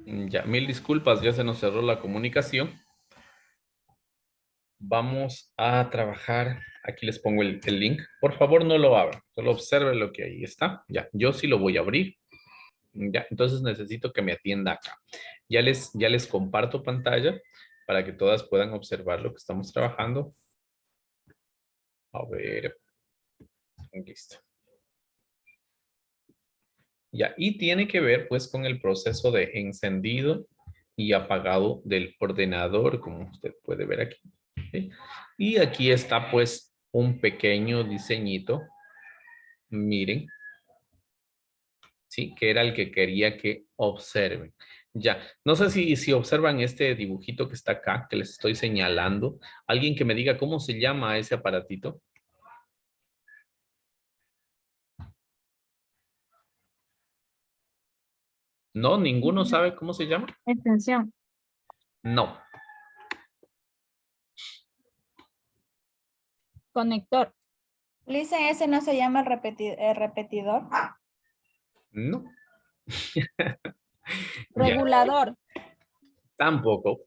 Ya, mil disculpas, ya se nos cerró la comunicación. Vamos a trabajar. Aquí les pongo el link. Por favor, no lo abran. Solo observen lo que ahí está. Ya, yo sí lo voy a abrir. Ya, entonces necesito que me atienda acá. Ya les comparto pantalla para que todas puedan observar lo que estamos trabajando. A ver, listo. Ya, y tiene que ver pues con el proceso de encendido y apagado del ordenador, como usted puede ver aquí. ¿Sí? Y aquí está pues un pequeño diseñito, miren, ¿sí? Que era el que quería que observen. Ya, no sé si observan este dibujito que está acá, que les estoy señalando. Alguien que me diga cómo se llama ese aparatito. No, ninguno sabe cómo se llama. Extensión. No, Conector. Lisa, ese no se llama repetidor. no. Ya, Regulador. tampoco.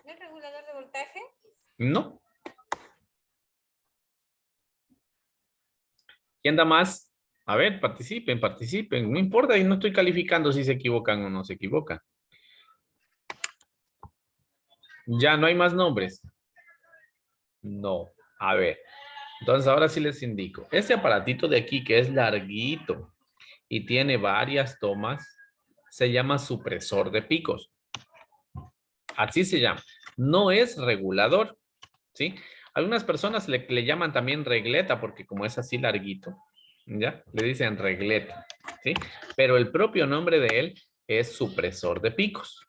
¿El regulador de voltaje? No. ¿Quién da más? A ver, participen, participen. No importa, y no estoy calificando si se equivocan o no se equivocan. Ya no hay más nombres. No. A ver. Entonces ahora sí les indico. Este aparatito de aquí que es larguito y tiene varias tomas, se llama supresor de picos. Así se llama. No es regulador, ¿sí? Algunas personas le llaman también regleta porque como es así larguito, ¿ya? Le dicen regleta, ¿sí? Pero el propio nombre de él es supresor de picos,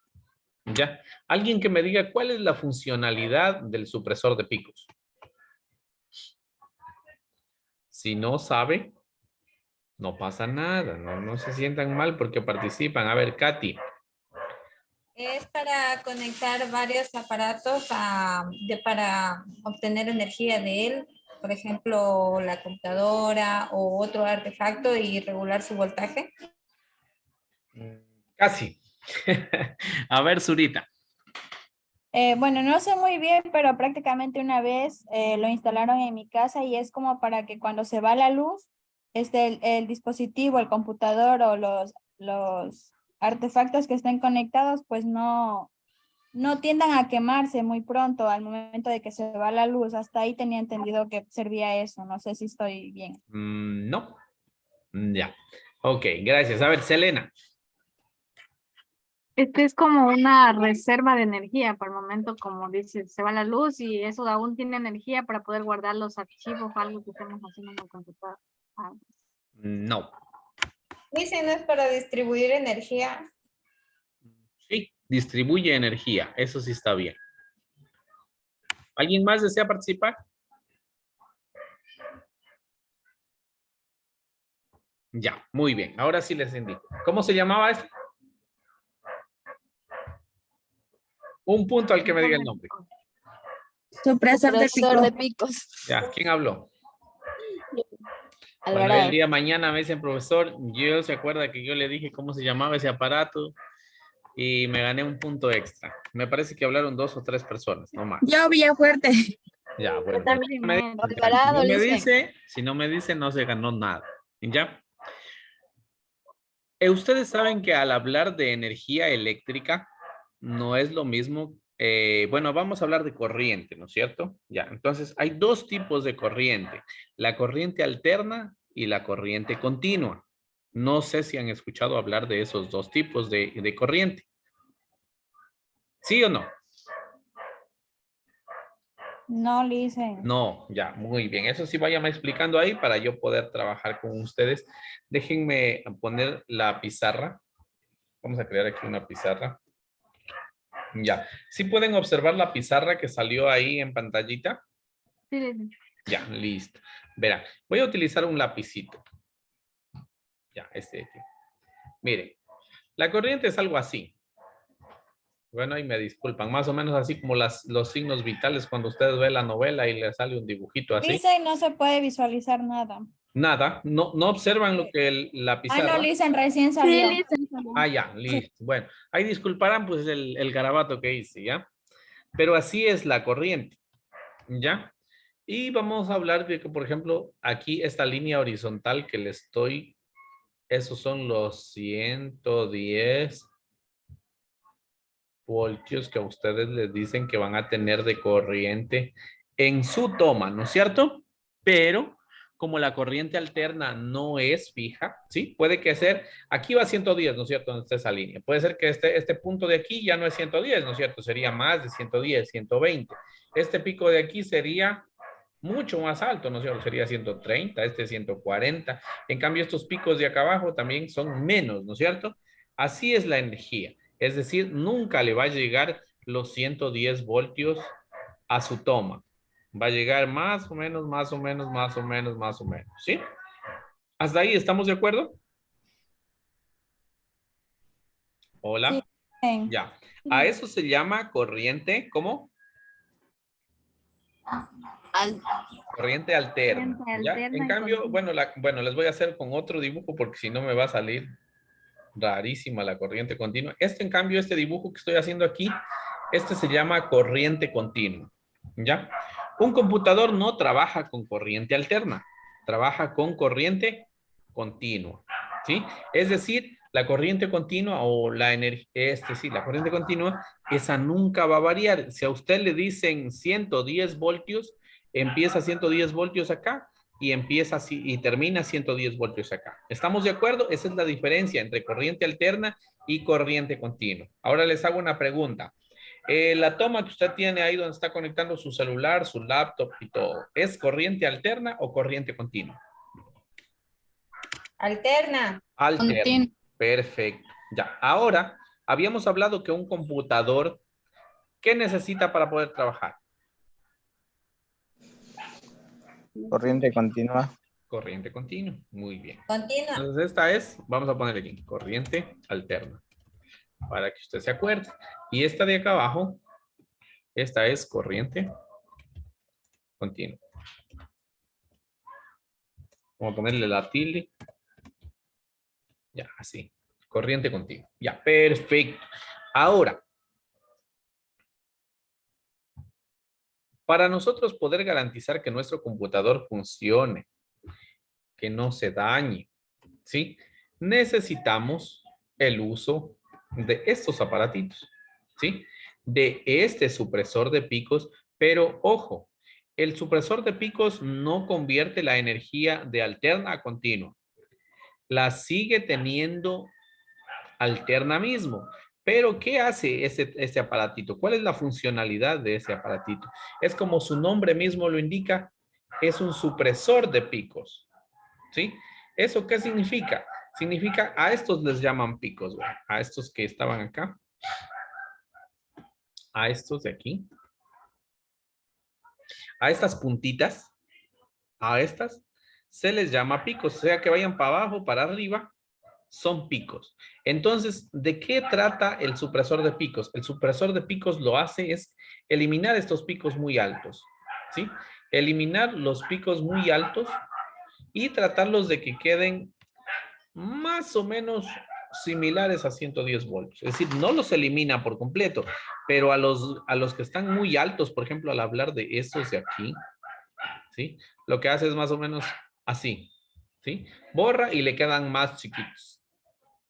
¿ya? Alguien que me diga cuál es la funcionalidad del supresor de picos. Si no sabe, no pasa nada, no se sientan mal porque participan. A ver, Katy. Es para conectar varios aparatos para obtener energía de él, por ejemplo, la computadora o otro artefacto y regular su voltaje. Casi. A ver, Zurita. Bueno, no sé muy bien, pero prácticamente una vez lo instalaron en mi casa y es como para que cuando se va la luz, el dispositivo, el computador o los artefactos que estén conectados, pues no tiendan a quemarse muy pronto al momento de que se va la luz. Hasta ahí tenía entendido que servía eso. No sé si estoy bien. No. Ya. Ok, gracias. A ver, Selena. Este es como una reserva de energía por el momento, como dice, se va la luz y eso aún tiene energía para poder guardar los archivos o algo que estemos haciendo en el computador. Ah, No. Dice, no es para distribuir energía. Sí, distribuye energía. Eso sí está bien. ¿Alguien más desea participar? Ya, muy bien. Ahora sí les indico. ¿Cómo se llamaba esto? Un punto al que me diga el nombre. Supresor de Supresor de pico. picos. Ya, ¿quién habló? Cuando el Alvarado. día de mañana me dicen, profesor, yo se acuerda que yo le dije cómo se llamaba ese aparato y me gané un punto extra. Me parece que hablaron 2 o 3 personas, no más. Yo, Villafuerte. Ya, Yo bueno, también, me man. dicen, si Alvarado, no me dicen. dice, si no me dice, no se ganó nada. ¿Ya? Ustedes saben que al hablar de energía eléctrica no es lo mismo. Bueno, vamos a hablar de corriente, ¿no es cierto? Ya, entonces hay 2 tipos de corriente, la corriente alterna y la corriente continua. No sé si han escuchado hablar de esos 2 tipos de corriente. ¿Sí o no? No, Lisa. No, ya, muy bien. Eso sí, váyame explicando ahí para yo poder trabajar con ustedes. Déjenme poner la pizarra. Vamos a crear aquí una pizarra. Ya. ¿Sí pueden observar la pizarra que salió ahí en pantallita? Sí, dicen. Ya, listo. Verán, voy a utilizar un lapicito. Ya, este de aquí. Miren, la corriente es algo así. Bueno, ahí me disculpan, más o menos así como los signos vitales cuando ustedes ven la novela y le sale un dibujito así. Lisa, y no se puede visualizar nada. Nada, no observan lo que la Ah, no, pizarra. Listen, recién Sí, salió. licenciada. Ah, ya, listo. Bueno, ahí disculparán pues el garabato que hice, ¿ya? Pero así es la corriente, ¿ya? Y vamos a hablar de que, por ejemplo, aquí esta línea horizontal que le estoy, esos son los 110 voltios que a ustedes les dicen que van a tener de corriente en su toma, ¿no es cierto? Pero como la corriente alterna no es fija, ¿sí? Puede que ser, aquí va 110, ¿no es cierto? En esa línea. Puede ser que este punto de aquí ya no es 110, ¿no es cierto? Sería más de 110, 120. Este pico de aquí sería mucho más alto, ¿no es cierto? Sería 130, este 140. En cambio, estos picos de acá abajo también son menos, ¿no es cierto? Así es la energía. Es decir, nunca le va a llegar los 110 voltios a su toma. Va a llegar más o menos, más o menos, más o menos, más o menos, ¿sí? ¿Hasta ahí estamos de acuerdo? Sí. Hola. Bien. Ya. A eso se llama corriente, ¿cómo? Corriente alterna. Corriente ¿Ya? En alterna y cambio, continua. bueno, les voy a hacer con otro dibujo porque si no me va a salir rarísima la corriente continua. En cambio, este dibujo que estoy haciendo aquí, este se llama corriente continua. ¿Ya? Un computador no trabaja con corriente alterna, trabaja con corriente continua. ¿Sí? Es decir, la corriente continua o la energía, sí, la corriente continua, esa nunca va a variar. Si a usted le dicen 110 voltios, empieza a 110 voltios acá y empieza así y termina 110 voltios acá. ¿Estamos de acuerdo? Esa es la diferencia entre corriente alterna y corriente continua. Ahora les hago una pregunta. La toma que usted tiene ahí donde está conectando su celular, su laptop y todo, ¿es corriente alterna o corriente continua? Alterna. Alterna. Perfecto. Ya. Ahora, habíamos hablado que un computador, ¿qué necesita para poder trabajar? Corriente continua. Corriente continua. Muy bien. Continua. Entonces esta es, vamos a poner aquí, corriente alterna, para que usted se acuerde. Y esta de acá abajo, esta es corriente continua. Vamos a ponerle la tilde. Ya, así. Corriente continua. Ya, perfecto. Ahora, para nosotros poder garantizar que nuestro computador funcione, que no se dañe, ¿sí? Necesitamos el uso de estos aparatitos, ¿sí? De este supresor de picos, pero ojo, el supresor de picos no convierte la energía de alterna a continua. La sigue teniendo alterna mismo. Pero, ¿qué hace ese aparatito? ¿Cuál es la funcionalidad de ese aparatito? Es como su nombre mismo lo indica, es un supresor de picos, ¿sí? ¿Eso qué significa? Significa, a estos les llaman picos, ¿verdad? A estos que estaban acá, a estos de aquí, a estas puntitas, a estas, se les llama picos, sea que vayan para abajo, para arriba, son picos. Entonces, ¿de qué trata el supresor de picos? El supresor de picos lo hace es eliminar estos picos muy altos, ¿sí? Eliminar los picos muy altos y tratarlos de que queden más o menos similares a 110 voltios. Es decir, no los elimina por completo, pero a los que están muy altos, por ejemplo, al hablar de estos de aquí, ¿sí? Lo que hace es más o menos así, ¿sí? Borra y le quedan más chiquitos,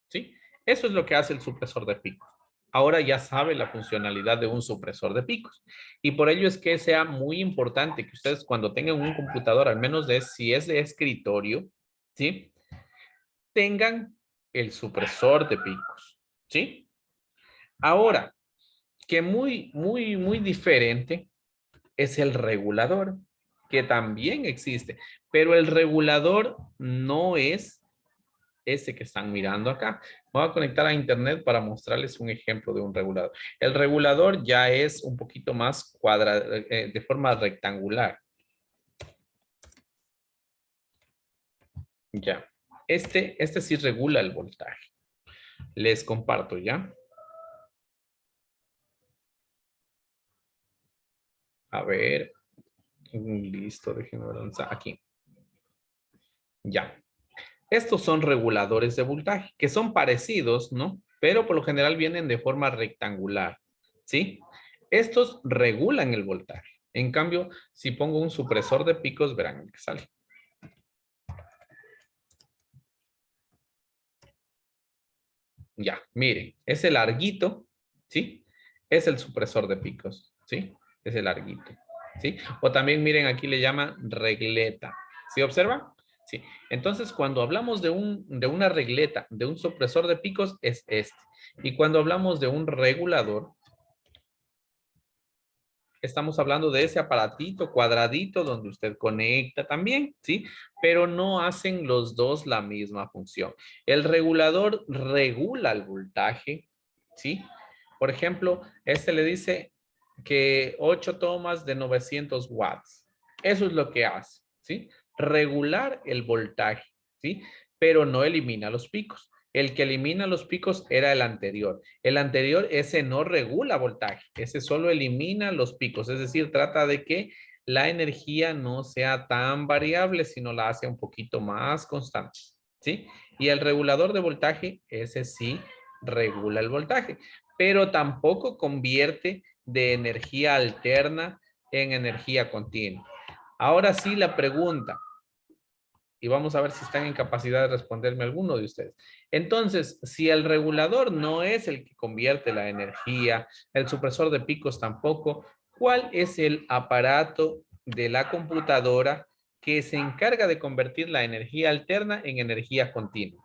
¿sí? Eso es lo que hace el supresor de picos. Ahora ya sabe la funcionalidad de un supresor de picos. Y por ello es que sea muy importante que ustedes cuando tengan un computador, al menos si es de escritorio, ¿sí? Tengan el supresor de picos, ¿sí? Ahora, que muy diferente es el regulador, que también existe, pero el regulador no es ese que están mirando acá. Voy a conectar a internet para mostrarles un ejemplo de un regulador. El regulador ya es un poquito más de forma rectangular. Ya. Este sí regula el voltaje. Les comparto ya. A ver. Listo, déjenme lanzar aquí. Ya. Estos son reguladores de voltaje, que son parecidos, ¿no? Pero por lo general vienen de forma rectangular, ¿sí? Estos regulan el voltaje. En cambio, si pongo un supresor de picos, verán que sale. Ya, miren, ese larguito, ¿sí? Es el supresor de picos, ¿sí? Ese larguito, ¿sí? O también miren, aquí le llaman regleta. ¿Sí observan? Sí. Entonces, cuando hablamos de una regleta, de un supresor de picos, es este. Y cuando hablamos de un regulador, estamos hablando de ese aparatito cuadradito donde usted conecta también, ¿sí? Pero no hacen los dos la misma función. El regulador regula el voltaje, ¿sí? Por ejemplo, este le dice que 8 tomas de 900 watts. Eso es lo que hace, ¿sí? Regular el voltaje, ¿sí? Pero no elimina los picos. El que elimina los picos era el anterior. El anterior, ese no regula voltaje, ese solo elimina los picos, es decir, trata de que la energía no sea tan variable, sino la hace un poquito más constante, ¿sí? Y el regulador de voltaje, ese sí regula el voltaje, pero tampoco convierte de energía alterna en energía continua. Ahora sí la pregunta, y vamos a ver si están en capacidad de responderme alguno de ustedes. Entonces, si el regulador no es el que convierte la energía, el supresor de picos tampoco, ¿cuál es el aparato de la computadora que se encarga de convertir la energía alterna en energía continua?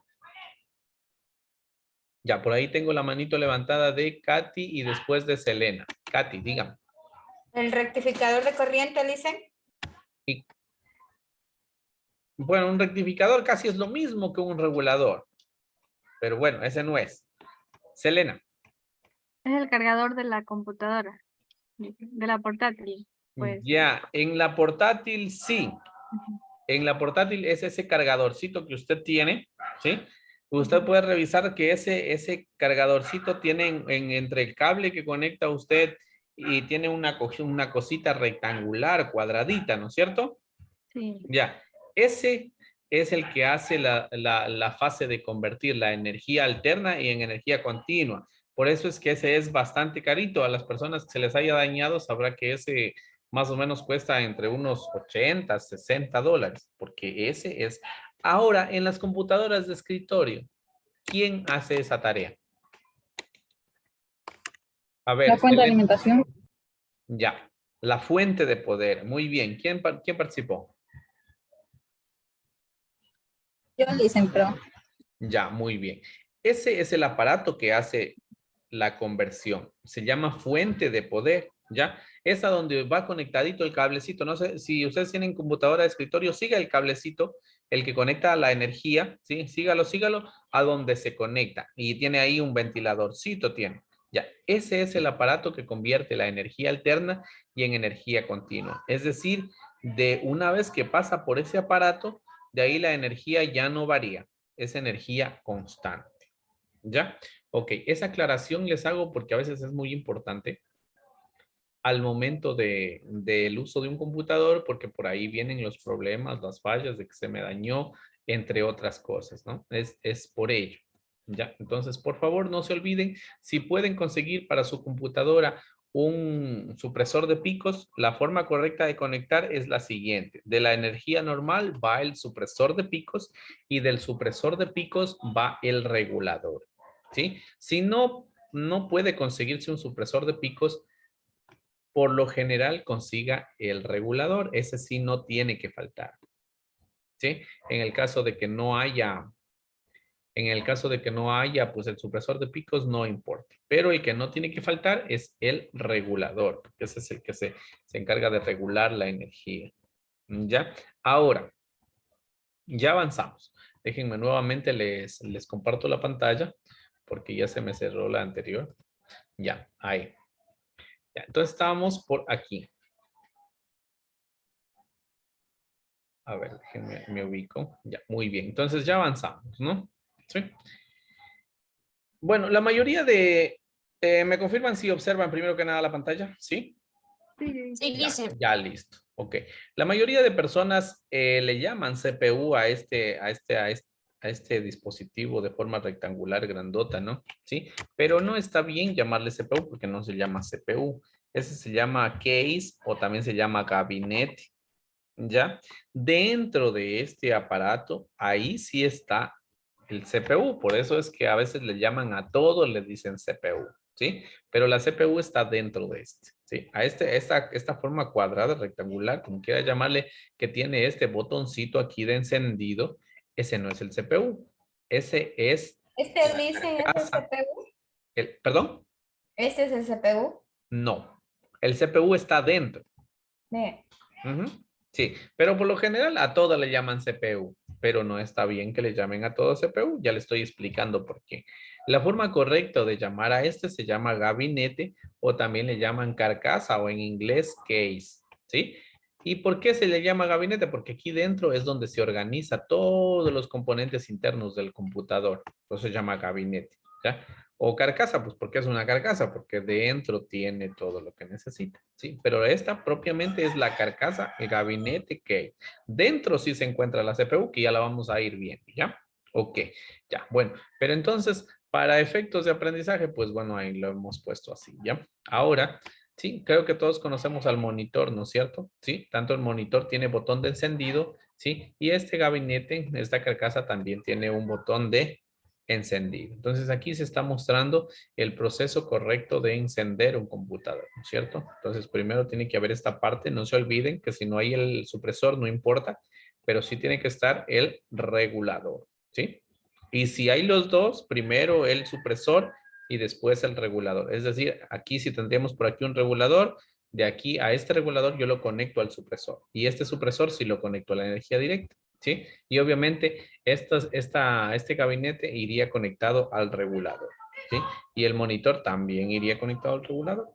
Ya, por ahí tengo la manito levantada de Katy y después de Selena. Katy, dígame. El rectificador de corriente, dicen. Y, bueno, un rectificador casi es lo mismo que un regulador. Pero bueno, ese no es. Selena. Es el cargador de la computadora, de la portátil. Pues. Ya, en la portátil sí. Ujú. En la portátil es ese cargadorcito que usted tiene, ¿sí? Usted puede revisar que ese cargadorcito tiene entre el cable que conecta a usted y tiene una cosita rectangular, cuadradita, ¿no es cierto? Sí. Ya, ese es el que hace la fase de convertir la energía alterna en energía continua. Por eso es que ese es bastante carito. A las personas que se les haya dañado, sabrá que ese más o menos cuesta entre unos 80, 60 dólares, porque ese es. Ahora, en las computadoras de escritorio, ¿quién hace esa tarea? A ver. La fuente de Selena. alimentación. Ya, la fuente de poder. Muy bien. ¿Quién participó? Yo dicen, pero Ya, muy bien. Ese es el aparato que hace la conversión. Se llama fuente de poder, ¿ya? Es a donde va conectadito el cablecito. No sé, si ustedes tienen computadora de escritorio, siga el cablecito, el que conecta a la energía, ¿sí? Sígalo a donde se conecta. Y tiene ahí un ventiladorcito, tiene. Ya, ese es el aparato que convierte la energía alterna y en energía continua. Es decir, de una vez que pasa por ese aparato, de ahí la energía ya no varía. Es energía constante. ¿Ya? Ok, esa aclaración les hago porque a veces es muy importante al momento del uso de un computador, porque por ahí vienen los problemas, las fallas de que se me dañó, entre otras cosas, ¿no? Es por ello. ¿Ya? Entonces, por favor, no se olviden, si pueden conseguir para su computadora un supresor de picos, la forma correcta de conectar es la siguiente. De la energía normal va el supresor de picos y del supresor de picos va el regulador. ¿Sí? Si no puede conseguirse un supresor de picos, por lo general consiga el regulador. Ese sí no tiene que faltar. ¿Sí? En el caso de que no haya, pues el supresor de picos no importa. Pero el que no tiene que faltar es el regulador, porque ese es el que se encarga de regular la energía. ¿Ya? Ahora, ya avanzamos. Déjenme nuevamente, les comparto la pantalla, porque ya se me cerró la anterior. Ya, ahí. Ya, entonces estábamos por aquí. A ver, déjenme, me ubico. Ya, muy bien. Entonces ya avanzamos, ¿no? Sí. Bueno, la mayoría de... ¿me confirman si observan primero que nada la pantalla? ¿Sí? Sí. Sí, Ya, dice. ya listo. Ok. La mayoría de personas le llaman CPU a este dispositivo de forma rectangular grandota, ¿no? Sí, pero no está bien llamarle CPU porque no se llama CPU. Ese se llama case o también se llama gabinete, ¿ya? Dentro de este aparato, ahí sí está el CPU. Por eso es que a veces le llaman a todo, le dicen CPU, ¿sí? Pero la CPU está dentro de este, ¿sí? A esta forma cuadrada, rectangular, como quiera llamarle, que tiene este botoncito aquí de encendido, ese no es el CPU. Ese es ¿Este la dice es el carcasa. CPU? ¿Perdón? ¿Este es el CPU? No. El CPU está dentro. Ve. Ujú. Sí, pero por lo general a todo le llaman CPU, pero no está bien que le llamen a todo CPU. Ya le estoy explicando por qué. La forma correcta de llamar a este se llama gabinete o también le llaman carcasa o en inglés case, ¿sí? ¿Y por qué se le llama gabinete? Porque aquí dentro es donde se organiza todos los componentes internos del computador. Por eso se llama gabinete, ¿ya? O carcasa, pues porque es una carcasa, porque dentro tiene todo lo que necesita, ¿sí? Pero esta propiamente es la carcasa, el gabinete que hay. Dentro sí se encuentra la CPU, que ya la vamos a ir viendo, ¿ya? Ok, ya, bueno. Pero entonces, para efectos de aprendizaje, pues bueno, ahí lo hemos puesto así, ¿ya? Ahora, sí, creo que todos conocemos al monitor, ¿no es cierto? Sí, tanto el monitor tiene botón de encendido, ¿sí? Y este gabinete, esta carcasa también tiene un botón de encendido. Entonces aquí se está mostrando el proceso correcto de encender un computador, ¿no es cierto? Entonces primero tiene que haber esta parte, no se olviden que si no hay el supresor no importa, pero sí tiene que estar el regulador, ¿sí? Y si hay los dos, primero el supresor y después el regulador. Es decir, aquí si tendríamos por aquí un regulador, de aquí a este regulador yo lo conecto al supresor y este supresor sí lo conecto a la energía directa, ¿sí? Y obviamente este gabinete iría conectado al regulador, ¿sí? Y el monitor también iría conectado al regulador,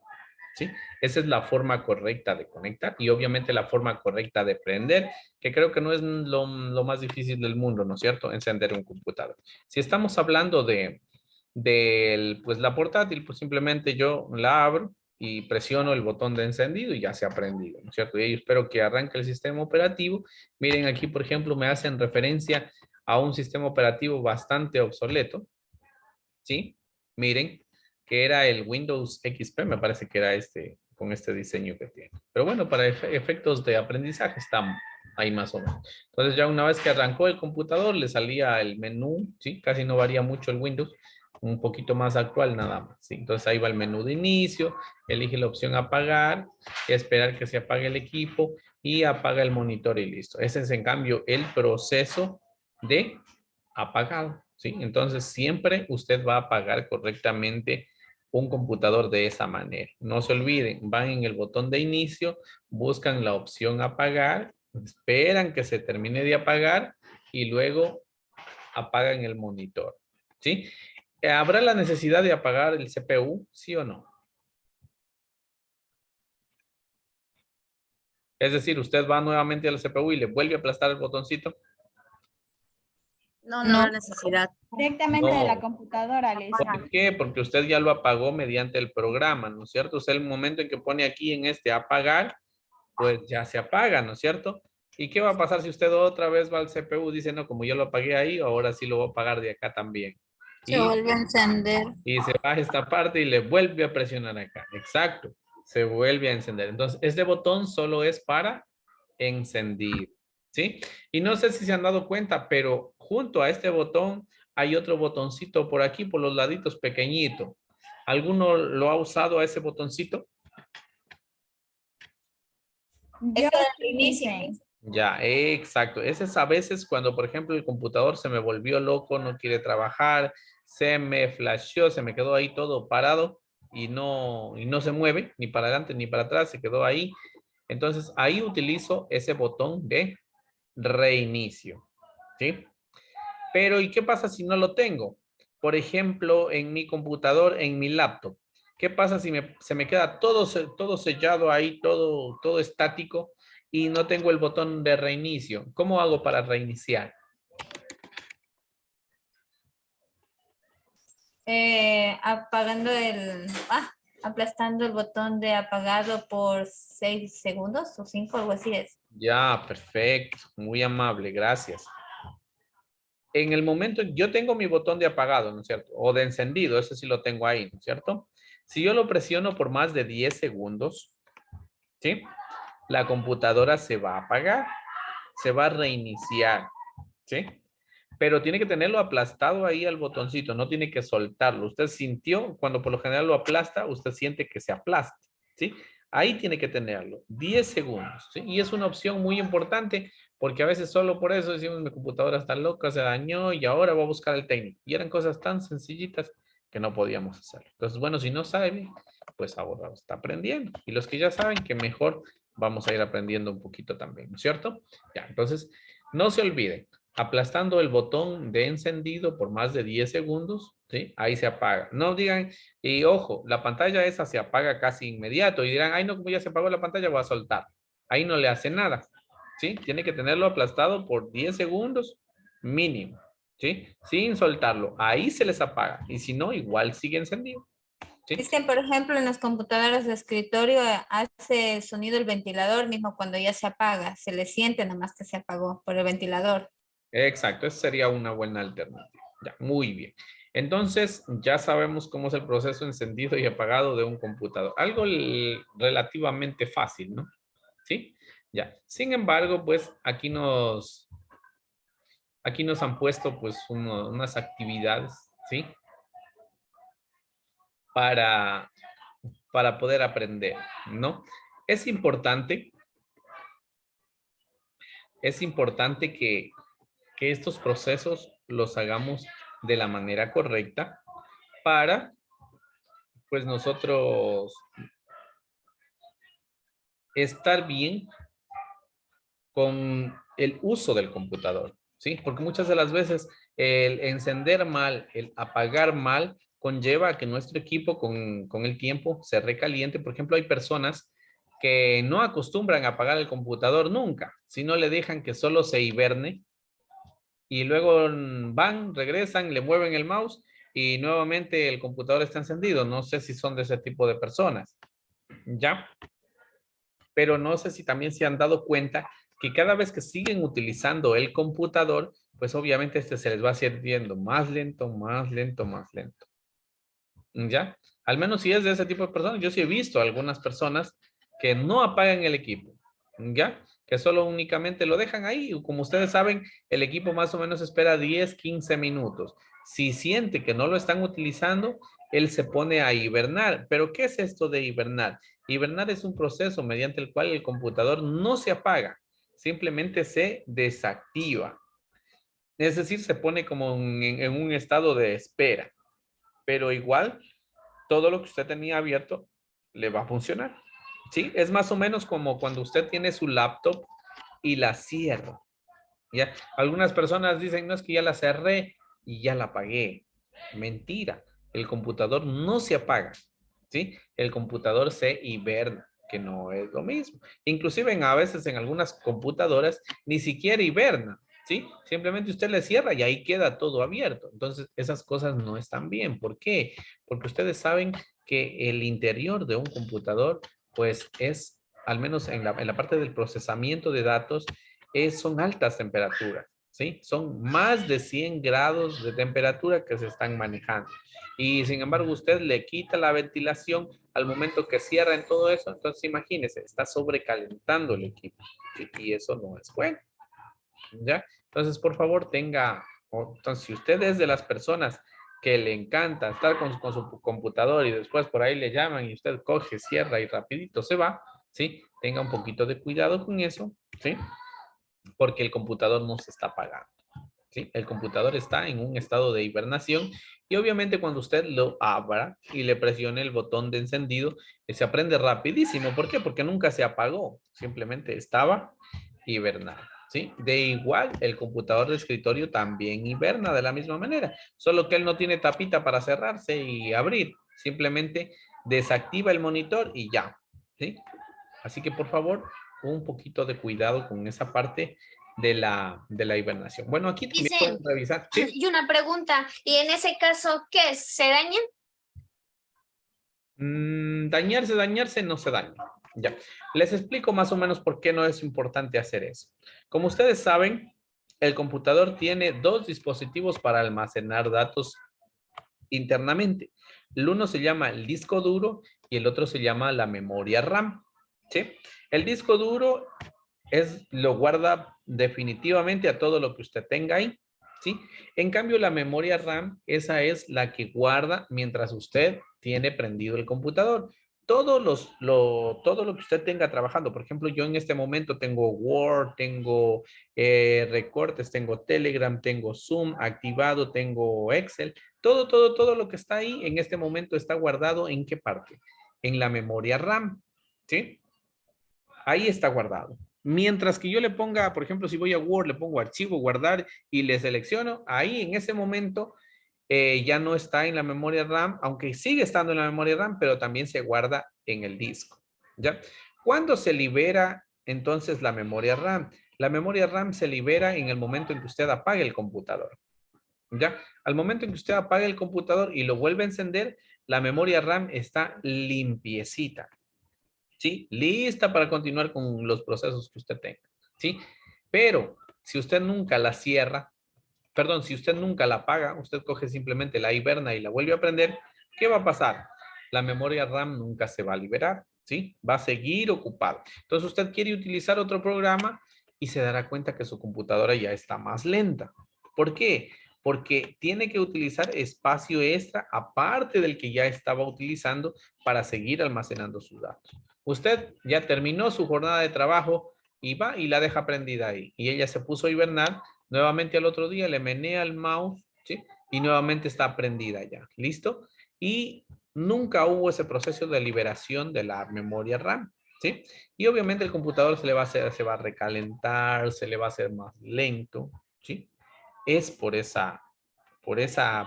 ¿sí? Esa es la forma correcta de conectar y obviamente la forma correcta de prender, que creo que no es lo más difícil del mundo, ¿no es cierto? Encender un computador. Si estamos hablando pues la portátil, pues simplemente yo la abro y presiono el botón de encendido y ya se ha prendido, ¿no es cierto? Y espero que arranque el sistema operativo. Miren aquí, por ejemplo, me hacen referencia a un sistema operativo bastante obsoleto, ¿sí? Miren, que era el Windows XP, me parece que era con este diseño que tiene. Pero bueno, para efectos de aprendizaje está ahí más o menos. Entonces ya una vez que arrancó el computador, le salía el menú, ¿sí? Casi no varía mucho el Windows, un poquito más actual nada más, ¿sí? Entonces ahí va el menú de inicio, elige la opción apagar, esperar que se apague el equipo y apaga el monitor y listo. Ese es en cambio el proceso de apagado, ¿sí? Entonces siempre usted va a apagar correctamente un computador de esa manera. No se olviden, van en el botón de inicio, buscan la opción apagar, esperan que se termine de apagar y luego apagan el monitor, ¿sí? ¿Habrá la necesidad de apagar el CPU, sí o no? Es decir, usted va nuevamente al CPU y le vuelve a aplastar el botoncito. No, no habrá necesidad. Directamente de la No. computadora, Liz. ¿Por qué? Porque usted ya lo apagó mediante el programa, ¿no es cierto? O sea, el momento en que pone aquí en este apagar, pues ya se apaga, ¿no es cierto? ¿Y qué va a pasar si usted otra vez va al CPU y dice, no, como yo lo apagué ahí, ahora sí lo voy a apagar de acá también? Se vuelve a encender. Y se baja esta parte y le vuelve a presionar acá. Exacto. Se vuelve a encender. Entonces, este botón solo es para encendido, ¿sí? Y no sé si se han dado cuenta, pero junto a este botón hay otro botoncito por aquí, por los laditos pequeñito. ¿Alguno lo ha usado a ese botoncito? Yo Esto del sí, inicio. dicen. Ya, exacto. Ese es a veces cuando, por ejemplo, el computador se me volvió loco, no quiere trabajar, se me flasheó, se me quedó ahí todo parado y no se mueve ni para adelante ni para atrás, se quedó ahí. Entonces, ahí utilizo ese botón de reinicio, ¿sí? Pero, ¿y qué pasa si no lo tengo? Por ejemplo, en mi computador, en mi laptop. ¿Qué pasa si se me queda todo sellado ahí, todo estático y no tengo el botón de reinicio? ¿Cómo hago para reiniciar? Apagando el... aplastando el botón de apagado por 6 segundos o 5, algo así es. Ya, perfecto. Muy amable, gracias. En el momento, yo tengo mi botón de apagado, ¿no es cierto? O de encendido, ese sí lo tengo ahí, ¿no es cierto? Si yo lo presiono por más de 10 segundos, ¿sí? La computadora se va a apagar, se va a reiniciar, ¿sí? Pero tiene que tenerlo aplastado ahí al botoncito, no tiene que soltarlo. Usted sintió, cuando por lo general lo aplasta, usted siente que se aplasta, ¿sí? Ahí tiene que tenerlo, 10 segundos, ¿sí? Y es una opción muy importante porque a veces solo por eso decimos mi computadora está loca, se dañó y ahora voy a buscar al técnico. Y eran cosas tan sencillitas que no podíamos hacer. Entonces, bueno, si no sabe, pues ahora está aprendiendo. Y los que ya saben, que mejor vamos a ir aprendiendo un poquito también, ¿no es cierto? Ya, entonces, no se olviden, aplastando el botón de encendido por más de 10 segundos, ¿sí? Ahí se apaga. No digan, y ojo, la pantalla esa se apaga casi inmediato y dirán, ay no, como ya se apagó la pantalla, voy a soltar. Ahí no le hace nada, ¿sí? Tiene que tenerlo aplastado por 10 segundos mínimo, ¿sí? Sin soltarlo. Ahí se les apaga y si no, igual sigue encendido, ¿sí? Es que, por ejemplo, en las computadoras de escritorio hace sonido el ventilador mismo cuando ya se apaga. Se le siente nomás que se apagó por el ventilador. Exacto, esa sería una buena alternativa. Ya, muy bien. Entonces, ya sabemos cómo es el proceso encendido y apagado de un computador. Algo relativamente fácil, ¿no? ¿Sí? Ya. Sin embargo, pues aquí nos han puesto pues unas actividades, ¿sí? Para poder aprender, ¿no? Es importante que estos procesos los hagamos de la manera correcta para, pues nosotros estar bien con el uso del computador, ¿sí? Porque muchas de las veces el encender mal, el apagar mal, conlleva a que nuestro equipo con el tiempo se recaliente. Por ejemplo, hay personas que no acostumbran a apagar el computador nunca, sino le dejan que solo se hiberne y luego van, regresan, le mueven el mouse y nuevamente el computador está encendido. No sé si son de ese tipo de personas, ¿ya? Pero no sé si también se han dado cuenta que cada vez que siguen utilizando el computador, pues obviamente este se les va haciendo más lento, más lento, más lento. ¿Ya? Al menos si es de ese tipo de personas, yo sí he visto algunas personas que no apagan el equipo, ¿ya? Que solo únicamente lo dejan ahí. Como ustedes saben, el equipo más o menos espera 10, 15 minutos. Si siente que no lo están utilizando, él se pone a hibernar. ¿Pero qué es esto de hibernar? Hibernar es un proceso mediante el cual el computador no se apaga, simplemente se desactiva. Es decir, se pone como en un estado de espera, pero igual todo lo que usted tenía abierto le va a funcionar. ¿Sí? Es más o menos como cuando usted tiene su laptop y la cierra. ¿Ya? Algunas personas dicen, no, es que ya la cerré y ya la apagué. Mentira. El computador no se apaga. ¿Sí? El computador se hiberna, que no es lo mismo. Inclusive a veces en algunas computadoras ni siquiera hiberna. ¿Sí? Simplemente usted le cierra y ahí queda todo abierto. Entonces, esas cosas no están bien. ¿Por qué? Porque ustedes saben que el interior de un computador, pues es, al menos en la parte del procesamiento de datos, son altas temperaturas, ¿sí? Son más de 100 grados de temperatura que se están manejando. Y sin embargo, usted le quita la ventilación al momento que cierra en todo eso. Entonces, imagínese, está sobrecalentando el equipo. ¿Sí? Y eso no es bueno. ¿Ya? Entonces, por favor, entonces, si usted es de las personas que le encanta estar con su computador y después por ahí le llaman y usted coge, cierra y rapidito se va, ¿sí? Tenga un poquito de cuidado con eso, ¿sí? Porque el computador no se está apagando, ¿sí? El computador está en un estado de hibernación y obviamente cuando usted lo abra y le presione el botón de encendido, se aprende rapidísimo. ¿Por qué? Porque nunca se apagó, simplemente estaba hibernado. ¿Sí? De igual, el computador de escritorio también hiberna de la misma manera, solo que él no tiene tapita para cerrarse y abrir, simplemente desactiva el monitor y ya, ¿sí? Así que por favor, un poquito de cuidado con esa parte de la hibernación. Bueno, aquí también pueden revisar. ¿Sí? Y una pregunta, ¿y en ese caso qué es? ¿Se dañan? Dañarse no se daña. Ya. Les explico más o menos por qué no es importante hacer eso. Como ustedes saben, el computador tiene dos dispositivos para almacenar datos internamente. El uno se llama el disco duro y el otro se llama la memoria RAM. ¿Sí? El disco duro lo guarda definitivamente a todo lo que usted tenga ahí. ¿Sí? En cambio, la memoria RAM, esa es la que guarda mientras usted tiene prendido el computador. Todo lo que usted tenga trabajando, por ejemplo, yo en este momento tengo Word, tengo recortes, tengo Telegram, tengo Zoom activado, tengo Excel, todo lo que está ahí en este momento está guardado ¿en qué parte? En la memoria RAM, ¿sí? Ahí está guardado. Mientras que yo le ponga, por ejemplo, si voy a Word, le pongo archivo, guardar y le selecciono, ahí en ese momento ya no está en la memoria RAM, aunque sigue estando en la memoria RAM, pero también se guarda en el disco. ¿Ya? ¿Cuándo se libera entonces la memoria RAM? La memoria RAM se libera en el momento en que usted apague el computador. ¿Ya? Al momento en que usted apague el computador y lo vuelve a encender, la memoria RAM está limpiecita. ¿Sí? Lista para continuar con los procesos que usted tenga, ¿sí? Pero si usted nunca la cierra, perdón, si usted nunca la apaga, usted coge simplemente la hiberna y la vuelve a prender, ¿qué va a pasar? La memoria RAM nunca se va a liberar, ¿sí? Va a seguir ocupada. Entonces usted quiere utilizar otro programa y se dará cuenta que su computadora ya está más lenta. ¿Por qué? Porque tiene que utilizar espacio extra aparte del que ya estaba utilizando para seguir almacenando sus datos. Usted ya terminó su jornada de trabajo y va y la deja prendida ahí. Y ella se puso a hibernar. Nuevamente al otro día le menea el mouse, ¿sí? Y nuevamente está prendida ya. ¿Listo? Y nunca hubo ese proceso de liberación de la memoria RAM, ¿sí? Y obviamente el computador se le va a hacer, se va a recalentar, se le va a hacer más lento, ¿sí? Es por esa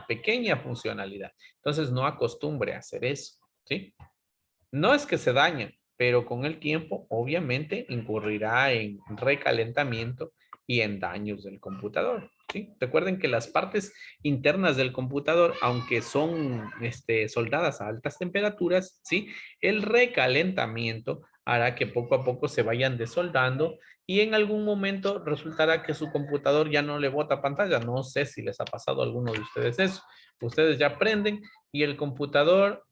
pequeña funcionalidad. Entonces no acostumbre a hacer eso, ¿sí? No es que se dañe, pero con el tiempo obviamente incurrirá en recalentamiento y en daños del computador, ¿sí? Recuerden que las partes internas del computador, aunque son soldadas a altas temperaturas, ¿sí? El recalentamiento hará que poco a poco se vayan desoldando y en algún momento resultará que su computador ya no le bota pantalla. No sé si les ha pasado a alguno de ustedes eso. Ustedes ya prenden y el computador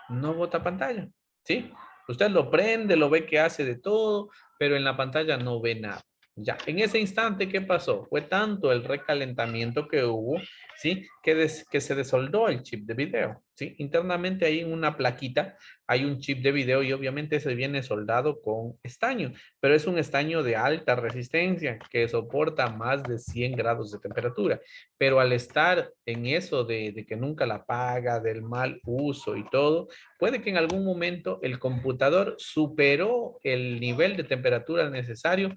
no bota pantalla, ¿sí? Usted lo prende, lo ve que hace de todo, pero en la pantalla no ve nada. Ya, en ese instante, ¿qué pasó? Fue tanto el recalentamiento que hubo, ¿sí? Que se desoldó el chip de video, ¿sí? Internamente ahí en una plaquita hay un chip de video y obviamente ese viene soldado con estaño, pero es un estaño de alta resistencia que soporta más de 100 grados de temperatura. Pero al estar en eso de que nunca la apaga, del mal uso y todo, puede que en algún momento el computador superó el nivel de temperatura necesario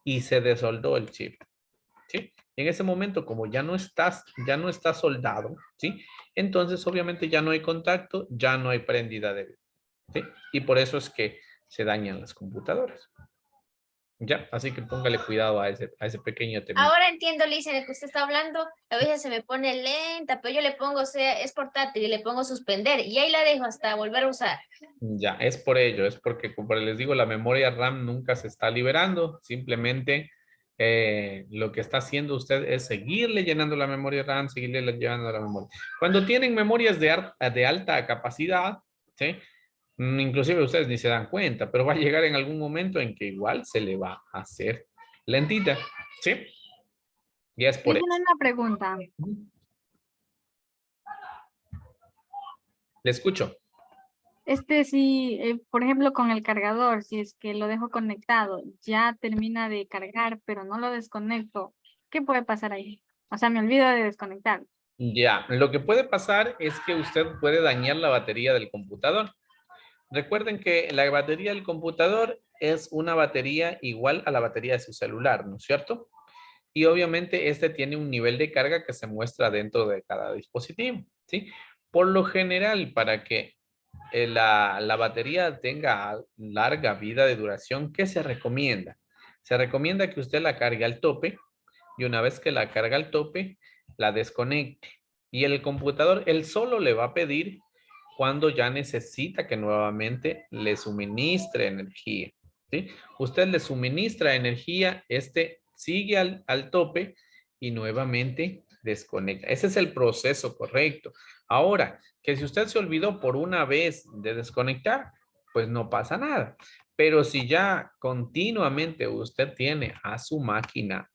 y se desoldó el chip, ¿sí? En ese momento, como ya no está soldado, ¿sí? Entonces, obviamente ya no hay contacto, ya no hay prendida de video, ¿sí? Y por eso es que se dañan las computadoras. Ya, así que póngale cuidado a ese pequeño tema. Ahora entiendo, Lisa, de que usted está hablando, a veces se me pone lenta, pero yo le pongo, o sea, es portátil y le pongo suspender y ahí la dejo hasta volver a usar. Ya, es por ello, es porque, como les digo, la memoria RAM nunca se está liberando, simplemente lo que está haciendo usted es seguirle llenando la memoria RAM, seguirle llenando la memoria. Cuando tienen memorias de alta capacidad, ¿sí? Inclusive ustedes ni se dan cuenta, pero va a llegar en algún momento en que igual se le va a hacer lentita, ¿sí? Y es por Yo eso. tengo una pregunta. Le escucho. Si, por ejemplo, con el cargador, si es que lo dejo conectado, ya termina de cargar, pero no lo desconecto, ¿qué puede pasar ahí? O sea, me olvido de desconectar. Ya, lo que puede pasar es que usted puede dañar la batería del computador. Recuerden que la batería del computador es una batería igual a la batería de su celular, ¿no es cierto? Y obviamente este tiene un nivel de carga que se muestra dentro de cada dispositivo, ¿sí? Por lo general, para que la batería tenga larga vida de duración, ¿qué se recomienda? Se recomienda que usted la cargue al tope y una vez que la carga al tope, la desconecte. Y el computador, él solo le va a pedir cuando ya necesita que nuevamente le suministre energía, ¿sí? Usted le suministra energía, este sigue al tope y nuevamente desconecta. Ese es el proceso correcto. Ahora, que si usted se olvidó por una vez de desconectar, pues no pasa nada. Pero si ya continuamente usted tiene a su máquina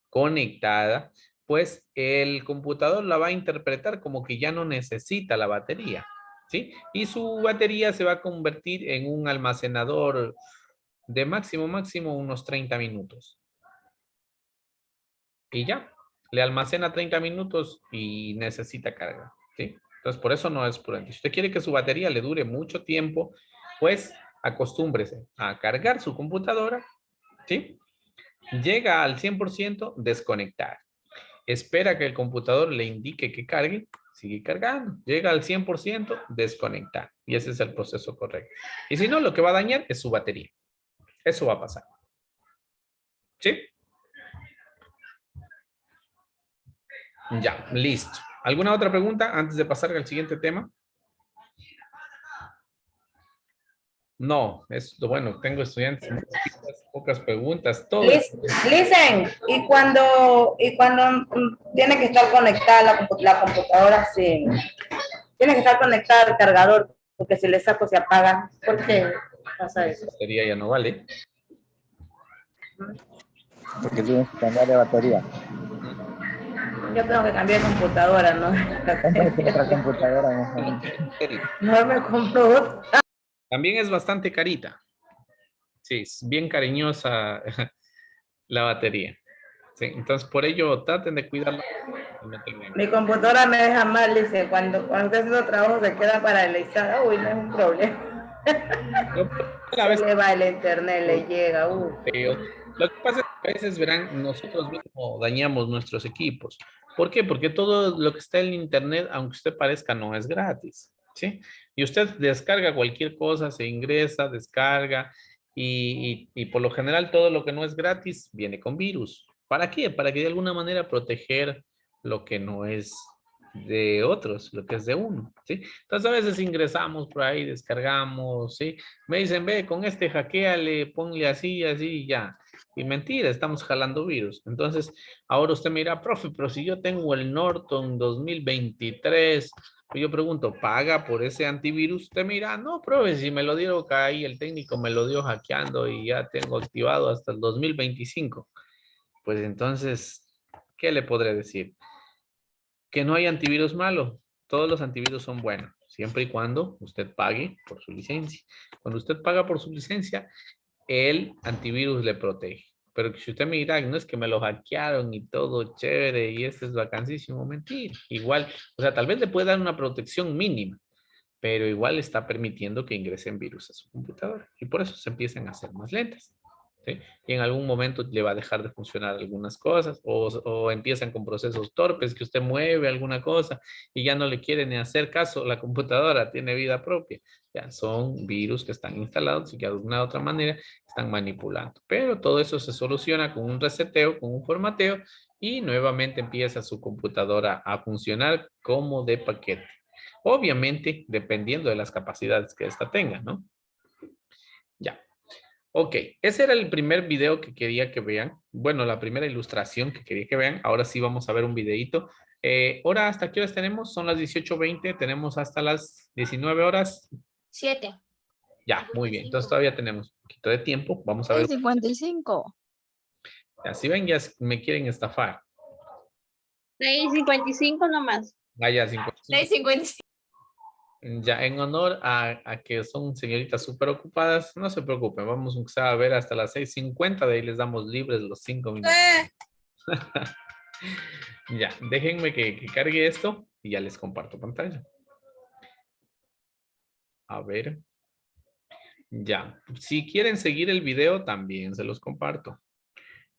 conectada, pues el computador la va a interpretar como que ya no necesita la batería, ¿sí? Y su batería se va a convertir en un almacenador de máximo unos 30 minutos. Y ya, le almacena 30 minutos y necesita carga, ¿sí? Entonces, por eso no es prudente. Si usted quiere que su batería le dure mucho tiempo, pues acostúmbrese a cargar su computadora, ¿sí? Llega al 100%, desconectar. Espera que el computador le indique que cargue, sigue cargando. Llega al 100%, desconectar. Y ese es el proceso correcto. Y si no, lo que va a dañar es su batería. Eso va a pasar. ¿Sí? Ya, listo. ¿Alguna otra pregunta antes de pasar al siguiente tema? No, es bueno, tengo estudiantes, pocas preguntas, todo. Listen, y cuando tiene que estar conectada la computadora, sí, tiene que estar conectada al cargador, porque si le saco se apaga. ¿Por qué pasa eso? La batería ya no vale. Porque tienes que cambiar de batería. Yo tengo que cambiar de computadora, ¿no? Cómprate otra computadora mejor. No me compro otra. También es bastante carita. Sí, es bien cariñosa la batería. Sí, entonces por ello traten de cuidarla. Mi computadora me deja mal, dice, cuando estoy haciendo trabajo se queda paralizada. Uy, no es un problema. A veces, Le va el internet, le llega. lo que pasa es que a veces verán, nosotros mismos dañamos nuestros equipos. ¿Por qué? Porque todo lo que está en internet, aunque usted parezca, no es gratis, ¿sí? Y usted descarga cualquier cosa, se ingresa, descarga, y por lo general todo lo que no es gratis viene con virus. ¿Para qué? Para que de alguna manera proteger lo que no es de otros, lo que es de uno, ¿sí? Entonces a veces ingresamos por ahí, descargamos, ¿sí? Me dicen, ve, con este hackeale, ponle así, así y ya. Y mentira, estamos jalando virus. Entonces, ahora usted me dirá, profe, pero si yo tengo el Norton 2023, pues yo pregunto, ¿paga por ese antivirus? Usted me dirá, no, profe, si me lo dieron ahí, el técnico me lo dio hackeando y ya tengo activado hasta el 2025. Pues entonces, ¿qué le podré decir? Que no hay antivirus malo. Todos los antivirus son buenos, siempre y cuando usted pague por su licencia. Cuando usted paga por su licencia, el antivirus le protege. Pero si usted me dirá, no es que me lo hackearon y todo chévere y este es vacancísimo, mentira. Igual, o sea, tal vez le puede dar una protección mínima, pero igual está permitiendo que ingresen virus a su computadora y por eso se empiezan a hacer más lentas. ¿Sí? Y en algún momento le va a dejar de funcionar algunas cosas o empiezan con procesos torpes que usted mueve alguna cosa y ya no le quiere ni hacer caso, la computadora tiene vida propia. Ya son virus que están instalados y que de alguna otra manera están manipulando. Pero todo eso se soluciona con un reseteo, con un formateo y nuevamente empieza su computadora a funcionar como de paquete. Obviamente, dependiendo de las capacidades que ésta tenga, ¿no? Ya. Ok, ese era el primer video que quería que vean. Bueno, la primera ilustración que quería que vean. Ahora sí vamos a ver un videito. ¿Hora hasta qué horas tenemos? Son las 18:20. Tenemos hasta las 19 horas. 7. Ya, muy bien. Entonces todavía tenemos un poquito de tiempo. Vamos a ver. 55. Ya, si ven, ya me quieren estafar. 6:55 nomás. Vaya, 55. 6:55. Ya, en honor a que son señoritas súper ocupadas, no se preocupen, vamos a ver hasta las 6:50, de ahí les damos libres los 5 minutos. Ya, déjenme que cargue esto y ya les comparto pantalla. A ver. Ya, si quieren seguir el video, también se los comparto.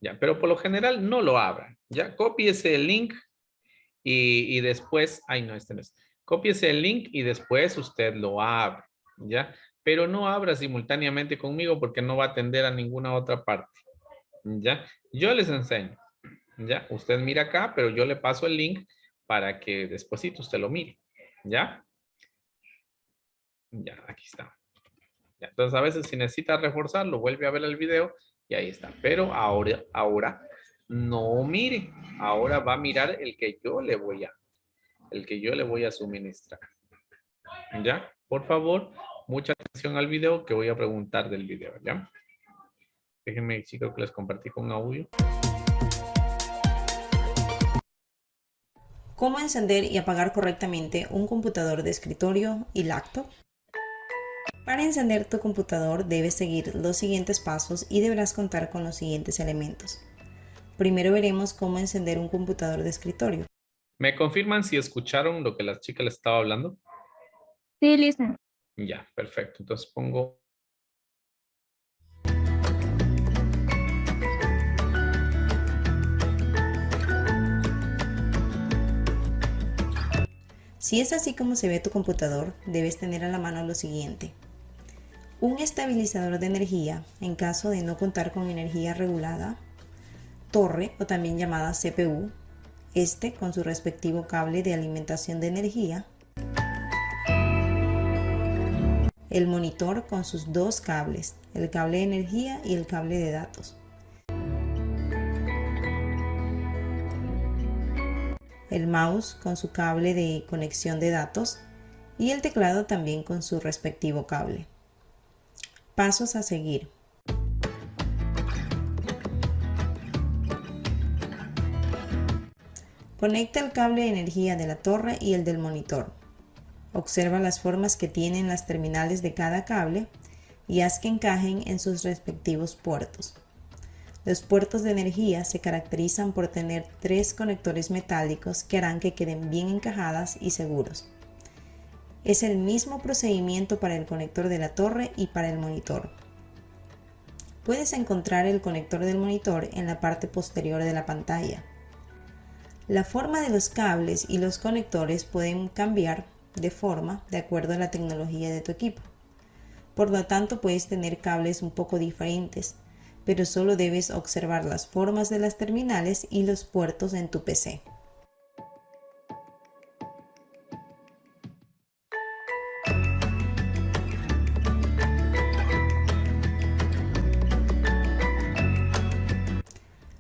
Ya, pero por lo general no lo abran. Ya, cópiese el link y después, ay no, este no es. Cópiese el link y después usted lo abre, ¿ya? Pero no abra simultáneamente conmigo porque no va a atender a ninguna otra parte, ¿ya? Yo les enseño, ¿ya? Usted mira acá, pero yo le paso el link para que despuesito usted lo mire, ¿ya? Ya, aquí está. Ya, entonces a veces si necesita reforzarlo, vuelve a ver el video y ahí está. Pero ahora no mire. Ahora va a mirar el que yo le voy a suministrar. ¿Ya? Por favor, mucha atención al video que voy a preguntar del video, ¿ya? Déjenme, chicos, que les compartí con audio. ¿Cómo encender y apagar correctamente un computador de escritorio y laptop? Para encender tu computador debes seguir los siguientes pasos y deberás contar con los siguientes elementos. Primero veremos cómo encender un computador de escritorio. ¿Me confirman si escucharon lo que la chica les estaba hablando? Sí, listo. Ya, perfecto. Entonces pongo... Si es así como se ve tu computador, debes tener a la mano lo siguiente. Un estabilizador de energía en caso de no contar con energía regulada, torre o también llamada CPU, este con su respectivo cable de alimentación de energía, el monitor con sus dos cables, el cable de energía y el cable de datos, el mouse con su cable de conexión de datos y el teclado también con su respectivo cable. Pasos a seguir. Conecta el cable de energía de la torre y el del monitor. Observa las formas que tienen las terminales de cada cable y haz que encajen en sus respectivos puertos. Los puertos de energía se caracterizan por tener 3 conectores metálicos que harán que queden bien encajadas y seguros. Es el mismo procedimiento para el conector de la torre y para el monitor. Puedes encontrar el conector del monitor en la parte posterior de la pantalla. La forma de los cables y los conectores pueden cambiar de forma de acuerdo a la tecnología de tu equipo. Por lo tanto, puedes tener cables un poco diferentes, pero solo debes observar las formas de las terminales y los puertos en tu PC.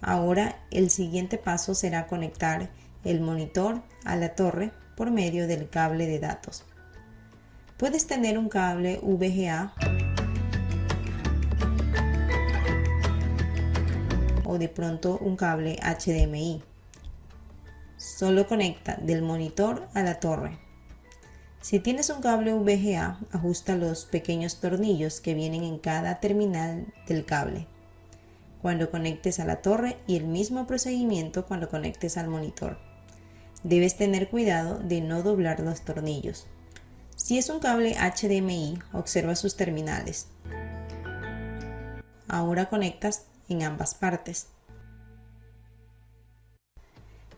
Ahora el siguiente paso será conectar el monitor a la torre por medio del cable de datos. Puedes tener un cable VGA o de pronto un cable HDMI. Solo conecta del monitor a la torre. Si tienes un cable VGA, ajusta los pequeños tornillos que vienen en cada terminal del cable cuando conectes a la torre y el mismo procedimiento cuando conectes al monitor. Debes tener cuidado de no doblar los tornillos. Si es un cable HDMI, observa sus terminales. Ahora conectas en ambas partes.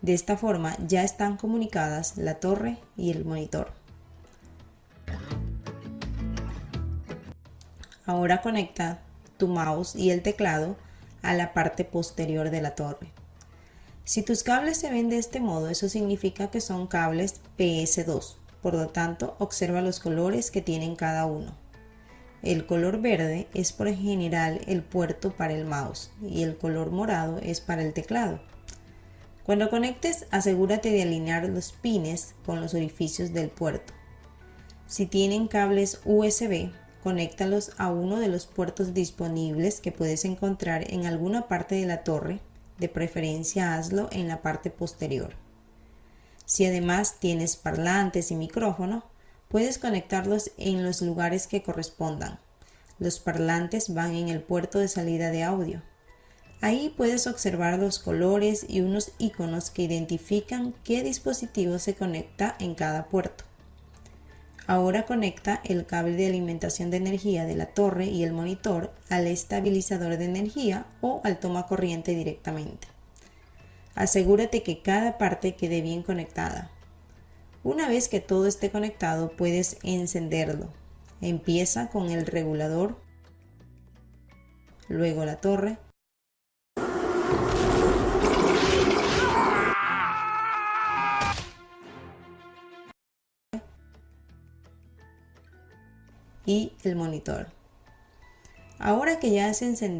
De esta forma ya están comunicadas la torre y el monitor. Ahora conecta tu mouse y el teclado a la parte posterior de la torre. Si tus cables se ven de este modo, eso significa que son cables PS2. Por lo tanto, observa los colores que tienen cada uno. El color verde es por general el puerto para el mouse y el color morado es para el teclado. Cuando conectes, asegúrate de alinear los pines con los orificios del puerto. Si tienen cables USB, conéctalos a uno de los puertos disponibles que puedes encontrar en alguna parte de la torre, de preferencia hazlo en la parte posterior. Si además tienes parlantes y micrófono, puedes conectarlos en los lugares que correspondan. Los parlantes van en el puerto de salida de audio. Ahí puedes observar los colores y unos iconos que identifican qué dispositivo se conecta en cada puerto. Ahora conecta el cable de alimentación de energía de la torre y el monitor al estabilizador de energía o al toma corriente directamente. Asegúrate que cada parte quede bien conectada. Una vez que todo esté conectado, puedes encenderlo. Empieza con el regulador, luego la torre, y el monitor. Ahora que ya has encendido